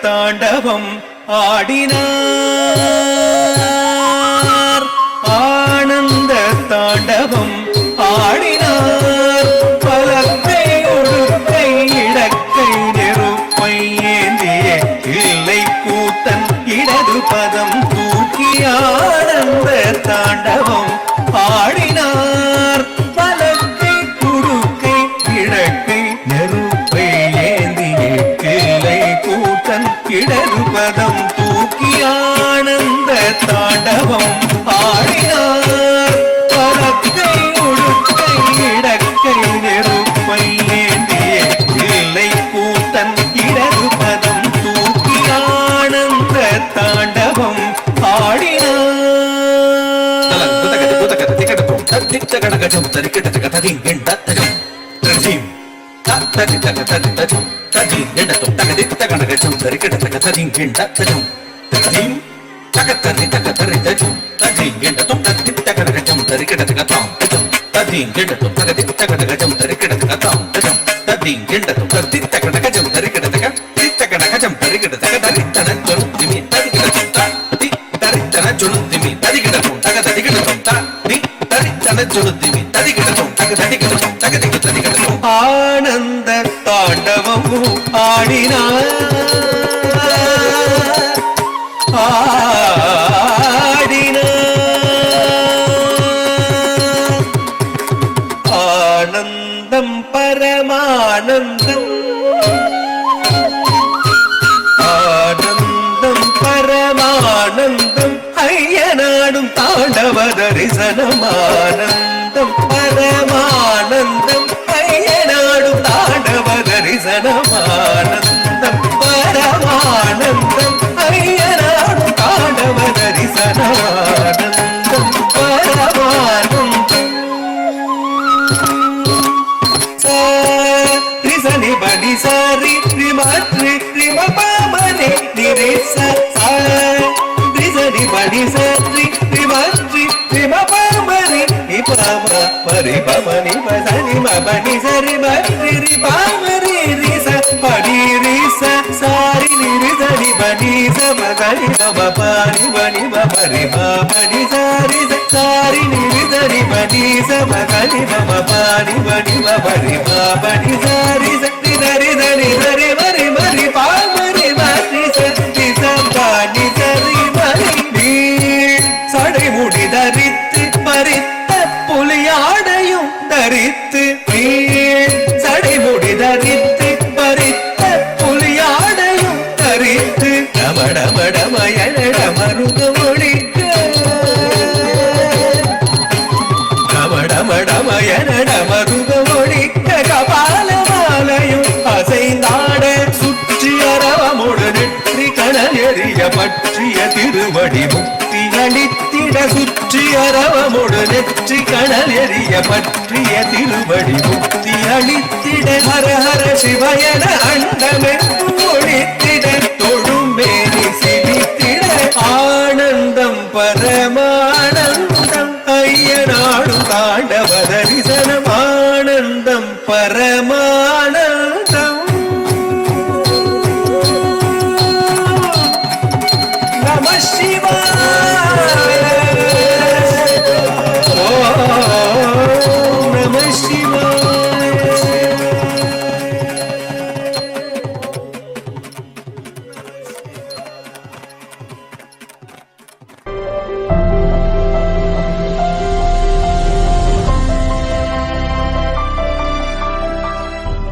தாண்டவம் ஆடினார். ஆனந்த தாண்டவம் ஆடினார். பலத்தை ஒடுக்கை இடக்கை நெருப்பை ஏந்திய இல்லை கூத்தன் இடது பதம் தூக்கி ஆனந்த தாண்டவம் ஆடினார். பலத்தை குடுக்கை இடக்கை நெருப்பை ஏந்திய இல்லை கூத்தன் இடது பதம் தூக்கி ஆனந்த தாண்டவம் ஆடினார். பலத்தை ஒடுக்கை இடக்கை நெருப்பை ஏந்திய இல்லை கூத்தன் இடது பதம் தூக்கி ஆனந்த தாண்டவம் ஆடினார். ஆனந்த தாண்டவம் ஆடினார். ஆனந்தம் பரமானந்தம் ஆனந்தம் பரமானந்தம் ஐயனாடும் தாண்டவ தரிசனமானந்தம் பரமானந்தம் ஐயனாடும் தாண்டவ தரிசனமானந்தம் பரமானந்தம் ஐயனாடும் தாண்டவ தரிசனமானந்தம் பரமானந்தம் ரிசனி படி சரி ரிமத்ரி ரிமபமனே நிரேச ரிசனி படி சரி ரிமத்ரி ரிமபமனே நிபம பரிபமனி பதனி மபனி சரி மத்ரி ரிபமரி ரிச படி ரிச சாரி நிரிசனி படி சமதனி மம பரி பனி மபரி மபனி சாரி சாரி நிரிசனி படி சமதனி மம பரி பனி மபரி மபனி சாரி சக்தி தரி தரி தரி மரி மரி பாமரி மரி சக்தி சம்பானி சரி மரி நீ சடை முடி தரித்து பறித்த புலியாடையும் தரித்து நீ சடை முடி தரித்து பறித்த புலியாடையும் தரித்து டமடமடமயட மருத ஒழிக்க டமடமடமயட மருத ஒழிக்க கபால மாலையும் அசைந்தாட சுற்றி அரவமுடு நெற்றி கணல் எறிய பற்றிய திருவடி முக்தி அளித்திட சுற்றி அரவமுடு நெற்றி கணல் எறிய பற்றிய திருவடி முக்தி அளித்திட ஹர ஹர சிவயன அண்டமென்று ஒழித்த